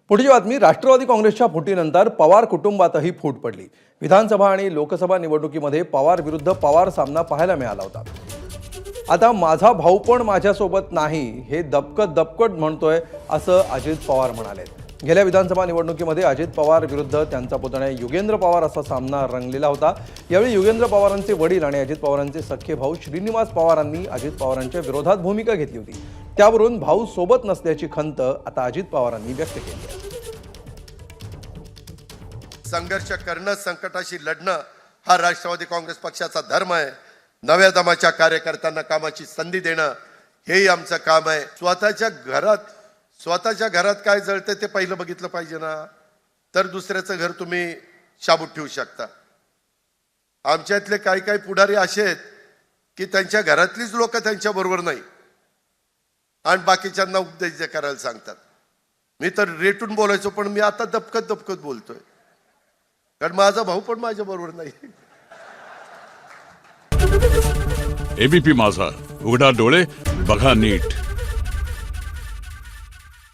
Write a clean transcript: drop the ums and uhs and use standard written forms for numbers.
पुढची बातमी, राष्ट्रवादी काँग्रेसच्या फुटीनंतर पवार कुटुंबातही फूट पडली। विधानसभा आणि लोकसभा निवडणुकीमध्ये पवार विरुद्ध पवार सामना पाहायला मिळाला होता। आता माझा भाऊ पण माझ्यासोबत नाही हे दबकत म्हणतोय असं अजित पवार म्हणाले। गेल्या विधानसभा निवडणुकीमध्ये अजित पवार विरुद्ध त्यांचा पुतण्या युगेंद्र पवार असा सामना रंगलेला होता। यावेळी युगेंद्र पवारांचे वडील आणि अजित पवारांचे सख्खे भाऊ श्रीनिवास पवारांनी अजित पवारांच्या विरोधात भूमिका घेतली होती। त्यावरून भाऊ सोबत नसल्याची खंत आता अजित पवारांनी व्यक्त केली आहे। संघर्ष करणं, संकटाशी लढणं हा राष्ट्रवादी काँग्रेस पक्षाचा धर्म आहे। नव्या दमाच्या कार्यकर्त्यांना कामाची संधी देणं हेही आमचं काम आहे। स्वतःच्या घरात काय जळते ते पहिलं बघितलं पाहिजे ना, तर दुसऱ्याचं घर तुम्ही शाबूत ठेवू शकता। आमच्यातले काही पुढारी असे आहेत की त्यांच्या घरातलीच लोक त्यांच्या बरोबर नाही आणि बाकीच्यांना उपदेश करायला सांगतात। मी तर रेटून बोलायचो, पण मी आता दबकत बोलतोय, कारण माझा भाऊ पण माझ्या बरोबर नाही। एबीपी माझा, उघडा डोळे बघा नीट।